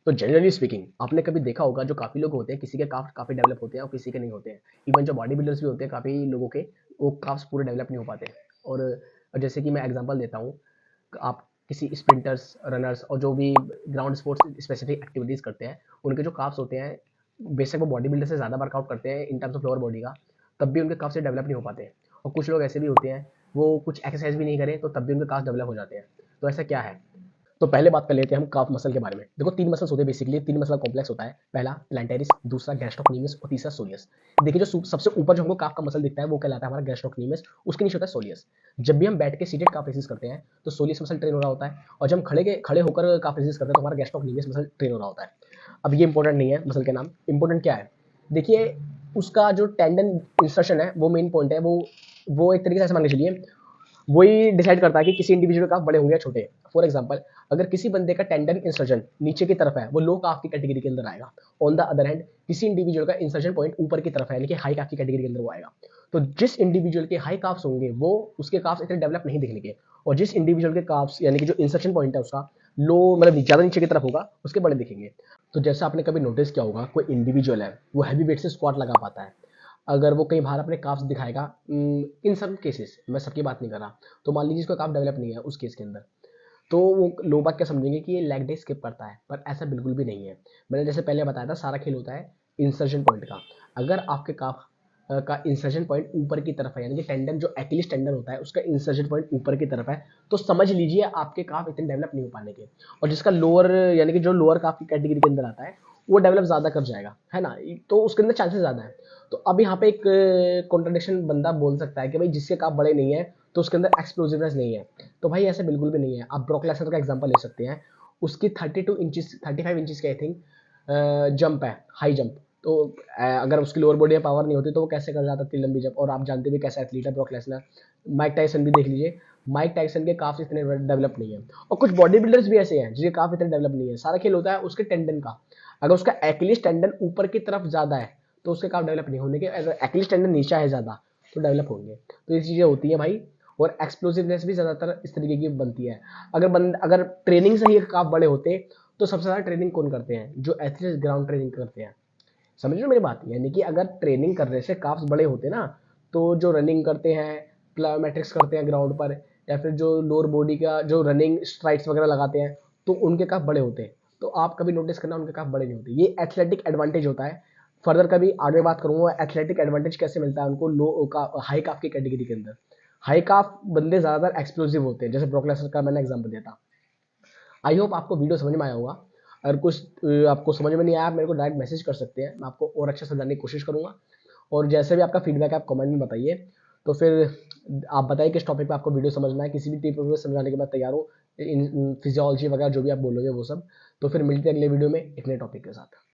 तो generally speaking आपने कभी देखा होगा जो काफ़ी लोग होते हैं किसी के काफ़ काफ़ी डेवलप होते हैं और किसी के नहीं होते हैं। इवन जो बॉडी बिल्डर्स भी होते हैं काफ़ी लोगों के वो काफ्स पूरे डेवलप नहीं हो पाते हैं। और जैसे कि मैं एग्जांपल देता हूँ, आप किसी स्प्रिंटर्स, रनर्स और जो भी ग्राउंड स्पोर्ट्स स्पेसिफिक एक्टिविटीज़ करते हैं, उनके जो काफ्स होते हैं, बेशक वो बॉडी बिल्डर से ज़्यादा वर्कआउट करते हैं in terms of lower body का, तब भी उनके काफ से डेवलप नहीं हो पाते हैं। और कुछ लोग ऐसे भी होते हैं, वो कुछ एक्सरसाइज भी नहीं करें तो तब भी उनके काफ डेवलप हो जाते हैं। तो ऐसा क्या है? तो पहले बात कर लेते हैं हम काफ मसल के बारे में। देखो 3 मसल्स होते हैं बेसिकली, 3 मसल कॉम्प्लेक्स होता है। पहला प्लैंटेरिस, दूसरा गैस्ट्रोक्नीमियस और तीसरा सोलियस। देखिए जो सबसे ऊपर जो हमको काफ का मसल दिखता है वो कहलाता है हमारा गैस्ट्रोक्नीमियस, उसके नीचे होता है सोलियस। जब भी हम बैठ के सीटेड काफ रेजिस करते हैं तो सोलियस मसल ट्रेन हो रहा होता है, और जब हम खड़े होकर काफ रेजिस करते हैं तो हमारा गैस्ट्रोक्नीमियस मसल ट्रेन हो रहा होता है। अब ये इंपॉर्टेंट नहीं है मसल के नाम, इंपॉर्टेंट क्या है? देखिए उसका जो टेंडन इंसर्शन है वो मेन पॉइंट है। वो एक तरीके से ऐसे मान के चलिए, वही डिसाइड करता है कि किसी इंडिविजुअल काफ बड़े होंगे या छोटे। फॉर एग्जाम्पल, अगर किसी बंदे का टेंडन इंसर्जन नीचे की तरफ है वो लो काफ की कैटेगरी के अंदर आएगा। ऑन द अदर हैंड किसी इंडिविजुअल का इंसर्जन पॉइंट ऊपर की तरफ है, यानी कि हाई काफ की कैटेगरी के अंदर वो आएगा। तो जिस इंडिविजुअल के हाई काफ्स होंगे वो उसके काफ्स इतने डेवलप नहीं दिखने के, और जिस इंडिविजुअल के काफ्स यानी कि जो इंसर्शन पॉइंट है उसका लो मतलब ज्यादा नीचे की तरफ होगा उसके बड़े दिखेंगे। तो जैसा आपने कभी नोटिस किया होगा, कोई इंडिविजुअल है वो हैवी वेट से स्क्वाट लगा पाता है, अगर वो कई बार अपने काफ्स दिखाएगा, इन सब केसेस मैं सबकी बात नहीं कर रहा, तो मान लीजिए उसका काफ डेवलप नहीं है उस केस के अंदर, तो वो लोग बाग क्या समझेंगे कि ये लेग डे स्किप करता है, पर ऐसा बिल्कुल भी नहीं है। मैंने जैसे पहले बताया था सारा खेल होता है इंसर्शन पॉइंट का। अगर आपके काफ का इंसर्शन पॉइंट ऊपर की तरफ है, यानी कि टेंडन जो एक्लिस टेंडन होता है उसका इंसर्शन पॉइंट ऊपर की तरफ है, तो समझ लीजिए आपके काफ इतने डेवलप नहीं हो पाने के। और जिसका लोअर यानी कि जो लोअर काफ की कैटेगरी के अंदर आता है वो डेवलप ज़्यादा कर जाएगा, है ना? तो उसके अंदर चांसेस ज़्यादा है। तो अब यहाँ पे एक कॉन्ट्रडिक्शन बंदा बोल सकता है कि भाई जिसके काफ बड़े नहीं है तो उसके अंदर एक्सप्लोजिवनेस नहीं है। तो भाई ऐसे बिल्कुल भी नहीं है। आप ब्रॉक लेसनर का एग्जांपल ले सकते हैं, उसकी 32 इंचेस 35 इंचेस की आई थिंक जंप है, हाई जंप। तो अगर उसकी लोअर बॉडी में पावर नहीं होती तो वो कैसे कर जाता इतनी लंबी जंप, और आप जानते भी कैसा एथलीट है ब्रॉक लेसनर। माइक टाइसन भी देख लीजिए, माइक टाइसन के काफ इतने डेवलप नहीं है। और कुछ बॉडी बिल्डर्स भी ऐसे हैं जिसके काफ इतने डेवलप नहीं है। सारा खेल होता है उसके टेंडन का। अगर उसका एक्लिस टेंडन ऊपर की तरफ ज्यादा है तो उसके काफ डेवलप नहीं होने के, अगर एक्लिस टेंडन नीचे है ज्यादा तो डेवलप होंगे। तो ये चीजें होती हैं भाई। और एक्सप्लोसिवनेस भी ज़्यादातर इस तरीके की बनती है। अगर ट्रेनिंग से ही काफ बड़े होते तो सबसे ज़्यादा ट्रेनिंग कौन करते हैं? जो एथलीट ग्राउंड ट्रेनिंग करते हैं। समझ रहे हो मेरी बात? यानी कि अगर ट्रेनिंग करने से काफ्स बड़े होते ना, तो जो रनिंग करते हैं, प्लायोमेट्रिक्स करते हैं ग्राउंड पर, या फिर जो लोअर बॉडी का जो रनिंग स्ट्राइड्स वगैरह लगाते हैं, तो उनके काफ बड़े होते हैं। तो आप कभी नोटिस करना उनके काफ बड़े नहीं होते। ये एथलेटिक एडवांटेज होता है। फर्दर कभी आगे बात करूंगा एथलेटिक एडवांटेज कैसे मिलता है उनको लो का हाई काफ की कैटेगरी के अंदर। हाई काफ बंदे ज्यादातर एक्सप्लोसिव होते हैं, जैसे ब्रॉक लेसनर का मैंने एग्जांपल दिया था। आई होप आपको वीडियो समझ में आया होगा। अगर कुछ आपको समझ में नहीं आया, आप मेरे को डायरेक्ट मैसेज कर सकते हैं, मैं आपको और अच्छा समझाने की कोशिश करूंगा। और जैसे भी आपका फीडबैक है आप कमेंट में बताइए। तो फिर आप बताइए किस टॉपिक पे आपको वीडियो समझना है, किसी भी टॉपिक पे समझाने के बाद तैयार हो। इन फिजियोलॉजी वगैरह जो भी आप बोलोगे वो सब। तो फिर मिलते हैं अगले वीडियो में एक नए टॉपिक के साथ।